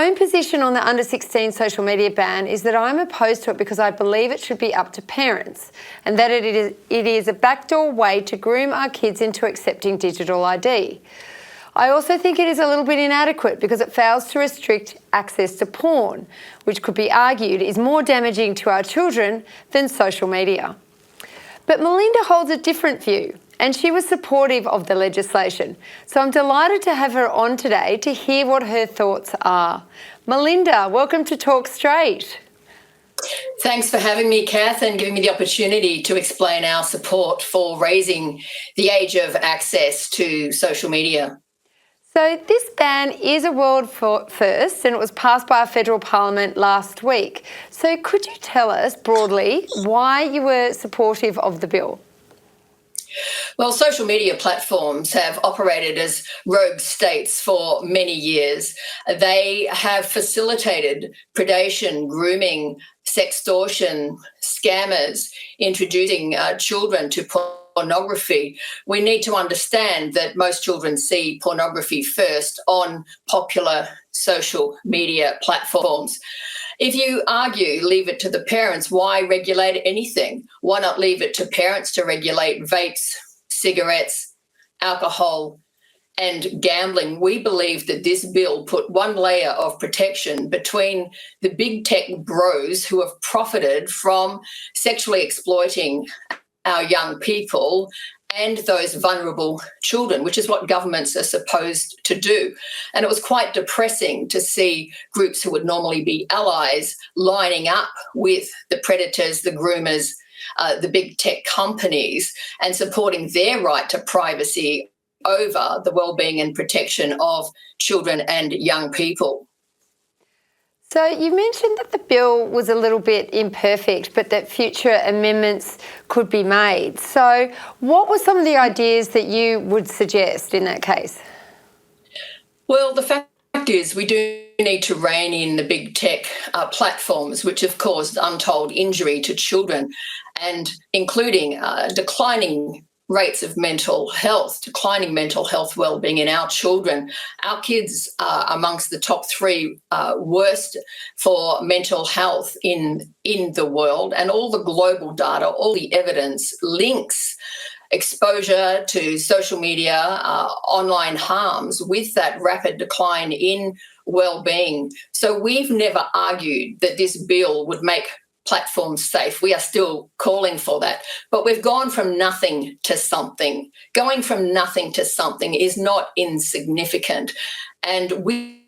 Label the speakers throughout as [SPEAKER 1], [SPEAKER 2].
[SPEAKER 1] own position on the under-16 social media ban is that I'm opposed to it because I believe it should be up to parents and that it is a backdoor way to groom our kids into accepting digital ID. I also think it is a little bit inadequate because it fails to restrict access to porn, which could be argued is more damaging to our children than social media. But Melinda holds a different view, and she was supportive of the legislation. So I'm delighted to have her on today to hear what her thoughts are. Melinda, welcome to Talk Straight.
[SPEAKER 2] Thanks for having me, Kath, and giving me the opportunity to explain our support for raising the age of access to social media.
[SPEAKER 1] So this ban is a world first, and it was passed by our federal parliament last week. So could you tell us broadly why you were supportive of the bill?
[SPEAKER 2] Well, social media platforms have operated as rogue states for many years. They have facilitated predation, grooming, sextortion, scammers, introducing children to pornography. We need to understand that most children see pornography first on popular social media platforms. If you argue, leave it to the parents, why regulate anything? Why not leave it to parents to regulate vapes, cigarettes, alcohol, and gambling? We believe that this bill put one layer of protection between the big tech bros who have profited from sexually exploiting our young people and those vulnerable children, which is what governments are supposed to do. And it was quite depressing to see groups who would normally be allies lining up with the predators, the groomers, the big tech companies, and supporting their right to privacy over the well-being and protection of children and young people.
[SPEAKER 1] So you mentioned that the bill was a little bit imperfect, but that future amendments could be made. So what were some of the ideas that you would suggest in that case?
[SPEAKER 2] Well, the fact is we do need to rein in the big tech platforms, which have caused untold injury to children, and including declining rates of mental health, declining mental health well-being in our children. Our kids are amongst the top three worst for mental health in the world, and all the global data, all the evidence links exposure to social media, online harms with that rapid decline in well-being. So we've never argued that this bill would make platforms safe. We are still calling for that. But we've gone from nothing to something. Going from nothing to something is not insignificant. And we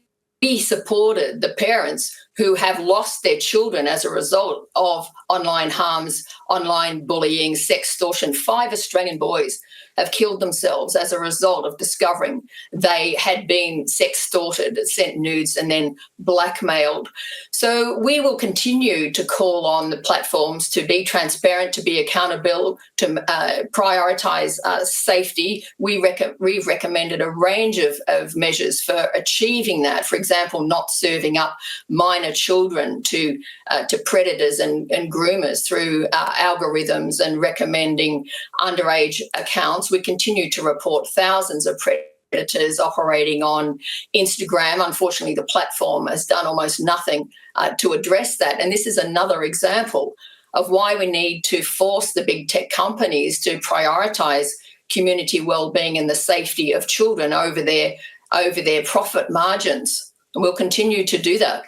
[SPEAKER 2] supported the parents who have lost their children as a result of online harms, online bullying, sextortion. 5 Australian boys have killed themselves as a result of discovering they had been sextorted, sent nudes, and then blackmailed. So we will continue to call on the platforms to be transparent, to be accountable, to prioritise safety. We've recommended a range of measures for achieving that. For example, not serving up minor children to predators and groomers through algorithms, and recommending underage accounts. We continue to report thousands of predators operating on Instagram. Unfortunately, the platform has done almost nothing to address that. And this is another example of why we need to force the big tech companies to prioritise community well-being and the safety of children over their profit margins. And we'll continue to do that.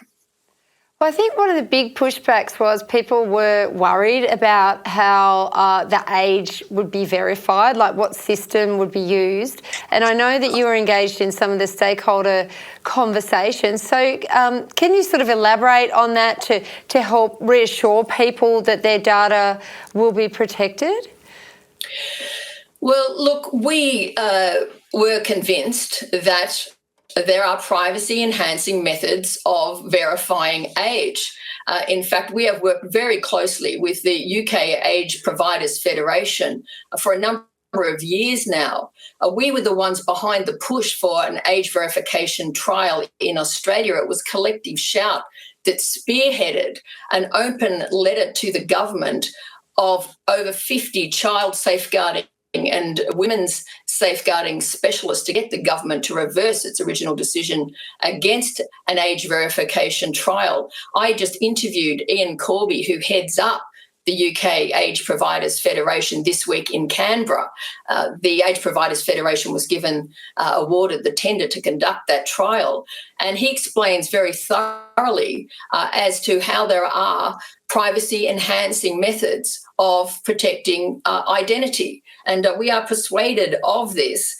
[SPEAKER 1] Well, I think one of the big pushbacks was people were worried about how the age would be verified, like what system would be used. And I know that you were engaged in some of the stakeholder conversations. So can you sort of elaborate on that to help reassure people that their data will be protected?
[SPEAKER 2] Well, look, we were convinced that there are privacy-enhancing methods of verifying age. In fact, we have worked very closely with the UK Age Providers Federation for a number of years now. We were the ones behind the push for an age verification trial in Australia. It was Collective Shout that spearheaded an open letter to the government of over 50 child safeguarding and women's safeguarding specialist to get the government to reverse its original decision against an age verification trial. I just interviewed Ian Corby, who heads up the UK Age Providers Federation this week in Canberra. The Age Providers Federation was awarded the tender to conduct that trial, and he explains very thoroughly as to how there are privacy-enhancing methods of protecting identity. And we are persuaded of this.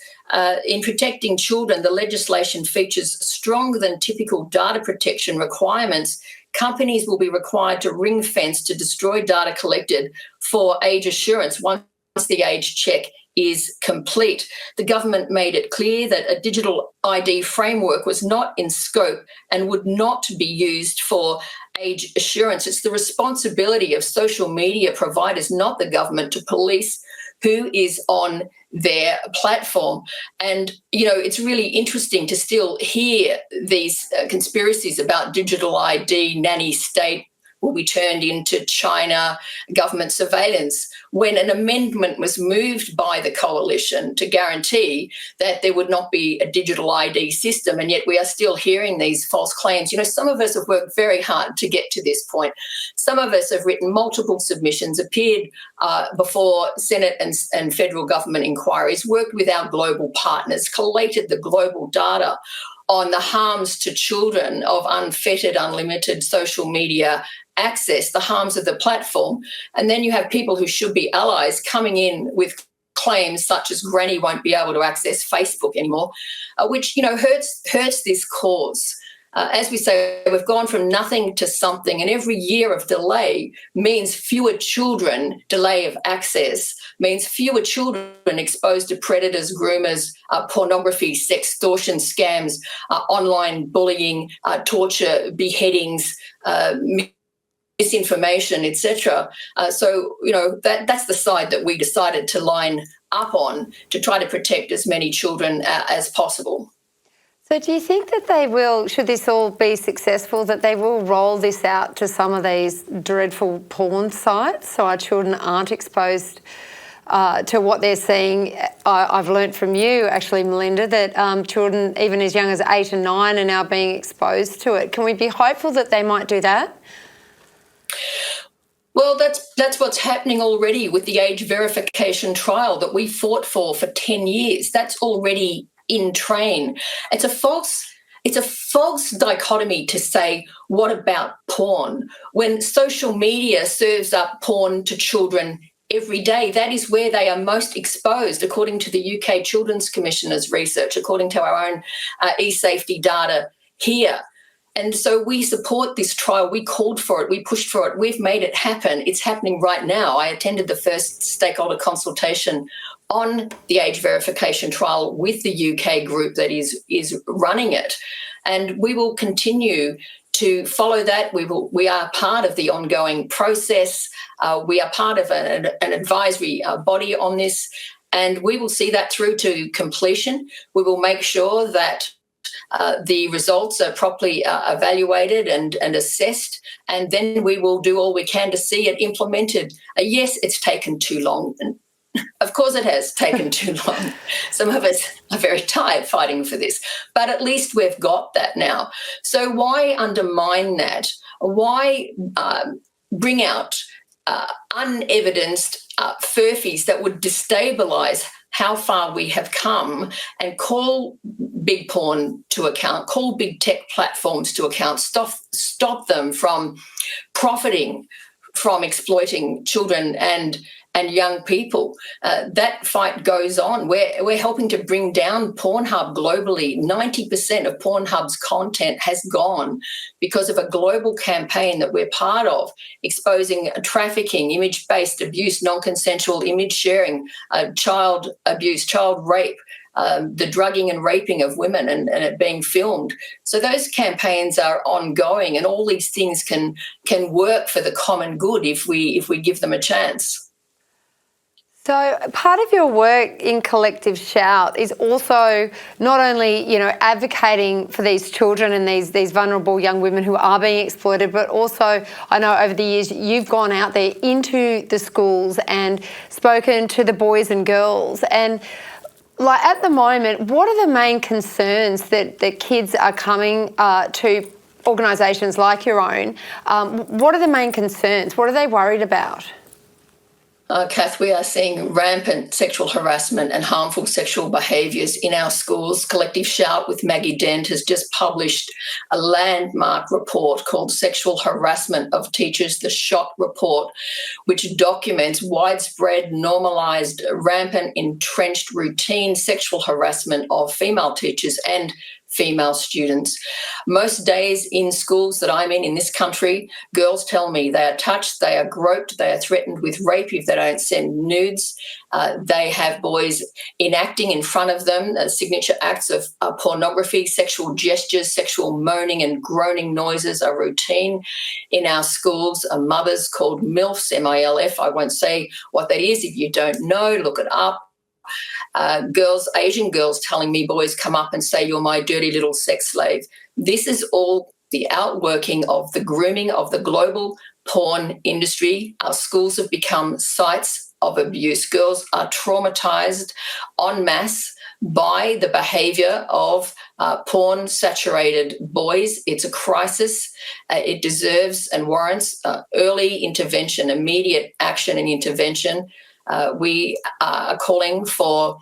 [SPEAKER 2] In protecting children, the legislation features stronger than typical data protection requirements. Companies will be required to ring fence to destroy data collected for age assurance once the age check is complete. The government made it clear that a digital ID framework was not in scope and would not be used for age assurance. It's the responsibility of social media providers, not the government, to police who is on their platform. And, it's really interesting to still hear these conspiracies about digital ID, nanny state will be turned into China government surveillance, when an amendment was moved by the coalition to guarantee that there would not be a digital ID system, and yet we are still hearing these false claims. Some of us have worked very hard to get to this point. Some of us have written multiple submissions, appeared before Senate and federal government inquiries, worked with our global partners, collated the global data on the harms to children of unfettered, unlimited social media access, the harms of the platform. And then you have people who should be allies coming in with claims such as Granny won't be able to access Facebook anymore, which, hurts this cause. As we say, we've gone from nothing to something, and every year of delay means fewer children, delay of access means fewer children exposed to predators, groomers, pornography, sextortion scams, online bullying, torture, beheadings, misinformation, etc. So, that's the side that we decided to line up on to try to protect as many children as possible.
[SPEAKER 1] So do you think that they will, should this all be successful, that they will roll this out to some of these dreadful porn sites so our children aren't exposed to what they're seeing? I've learnt from you, actually, Melinda, that children even as young as 8 and 9 are now being exposed to it. Can we be hopeful that they might do that?
[SPEAKER 2] Well, that's what's happening already with the age verification trial that we fought for 10 years. That's already in train. It's a false dichotomy to say, what about porn? When social media serves up porn to children every day, that is where they are most exposed, according to the UK Children's Commissioner's research, according to our own e-safety data here. And so we support this trial. We called for it. We pushed for it. We've made it happen. It's happening right now. I attended the first stakeholder consultation on the age verification trial with the UK group that is running it. And we will continue to follow that. We are part of the ongoing process. We are part of an advisory body on this, and we will see that through to completion. We will make sure that the results are properly evaluated and assessed, and then we will do all we can to see it implemented. Yes, it's taken too long. Of course it has taken too long. Some of us are very tired fighting for this, but at least we've got that now. So why undermine that? Why bring out unevidenced furphies that would destabilise how far we have come and call big porn to account, call big tech platforms to account, stop them from profiting from exploiting children and young people? That fight goes on. We're helping to bring down Pornhub globally. 90% of Pornhub's content has gone because of a global campaign that we're part of, exposing trafficking, image-based abuse, non-consensual image sharing, child abuse, child rape, the drugging and raping of women and it being filmed. So those campaigns are ongoing, and all these things can work for the common good if we give them a chance.
[SPEAKER 1] So part of your work in Collective Shout is also not only, advocating for these children and these vulnerable young women who are being exploited, but also I know over the years you've gone out there into the schools and spoken to the boys and girls. And like at the moment, what are the main concerns that the kids are coming to organisations like your own? What are the main concerns? What are they worried about?
[SPEAKER 2] Kath, we are seeing rampant sexual harassment and harmful sexual behaviours in our schools. Collective Shout with Maggie Dent has just published a landmark report called Sexual Harassment of Teachers, the SHOT Report, which documents widespread, normalised, rampant, entrenched, routine sexual harassment of female teachers and female students. Most days in schools that I'm in this country, girls tell me they are touched, they are groped, they are threatened with rape if they don't send nudes. They have boys enacting in front of them signature acts of pornography, sexual gestures, sexual moaning and groaning noises are routine in our schools. Mothers called MILFs, M-I-L-F. I won't say what that is. If you don't know, look it up. Asian girls telling me boys come up and say, "You're my dirty little sex slave." This is all the outworking of the grooming of the global porn industry. Our schools have become sites of abuse. Girls are traumatised en masse by the behaviour of porn-saturated boys. It's a crisis. It deserves and warrants early intervention, immediate action and intervention. We are calling for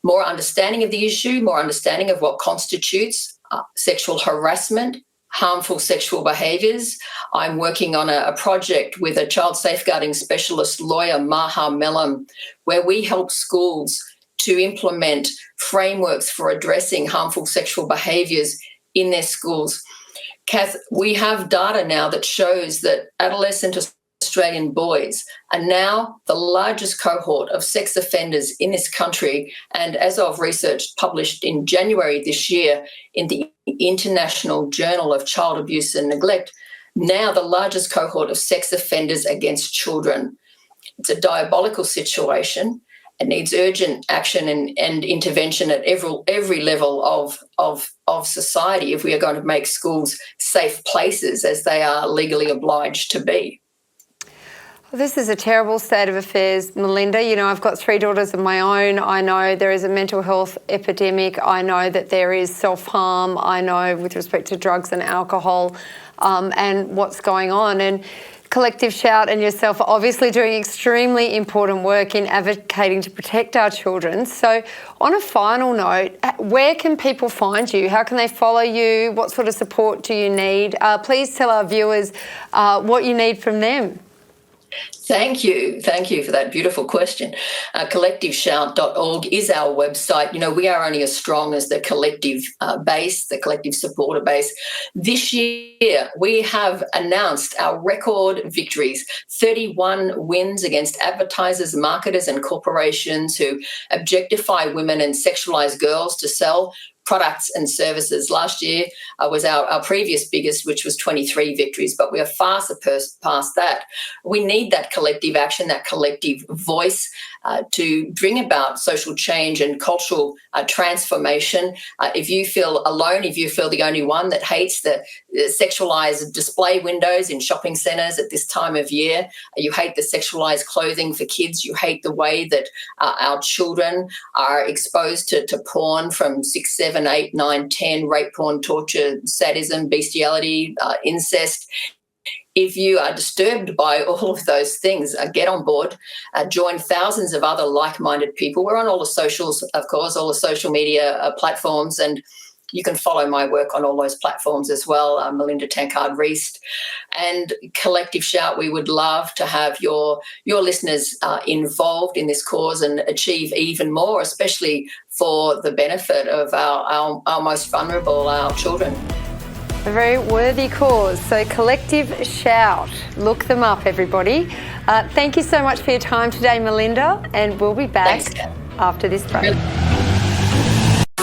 [SPEAKER 2] more understanding of the issue, more understanding of what constitutes sexual harassment, harmful sexual behaviours. I'm working on a project with a child safeguarding specialist lawyer, Maha Mellam, where we help schools to implement frameworks for addressing harmful sexual behaviours in their schools. Kath, we have data now that shows that adolescent Australian boys are now the largest cohort of sex offenders in this country. And as of research published in January this year in the International Journal of Child Abuse and Neglect, now the largest cohort of sex offenders against children. It's a diabolical situation. It needs urgent action and intervention at every level of society if we are going to make schools safe places as they are legally obliged to be.
[SPEAKER 1] This is a terrible state of affairs, Melinda. I've got 3 daughters of my own. I know there is a mental health epidemic. I know that there is self-harm. I know with respect to drugs and alcohol and what's going on. And Collective Shout and yourself are obviously doing extremely important work in advocating to protect our children. So on a final note, where can people find you? How can they follow you? What sort of support do you need? Please tell our viewers what you need from them.
[SPEAKER 2] Thank you for that beautiful question. CollectiveShout.org is our website. We are only as strong as the collective base, the collective supporter base. This year, we have announced our record victories, 31 wins against advertisers, marketers and corporations who objectify women and sexualise girls to sell products and services. Last year was our previous biggest, which was 23 victories, but we are far past that. We need that collective action, that collective voice to bring about social change and cultural transformation. If you feel alone, if you feel the only one that hates the sexualised display windows in shopping centres at this time of year, you hate the sexualised clothing for kids, you hate the way that our children are exposed to porn from 6, 7, 8, 9, 10, rape porn, torture, sadism, bestiality, incest. If you are disturbed by all of those things, get on board, join thousands of other like-minded people. We're on all the socials, of course, all the social media platforms, and you can follow my work on all those platforms as well, Melinda, Tankard, Reist. And Collective Shout, we would love to have your listeners involved in this cause and achieve even more, especially for the benefit of our most vulnerable, our children.
[SPEAKER 1] A very worthy cause. So Collective Shout, look them up, everybody. Thank you so much for your time today, Melinda, and we'll be back after this break.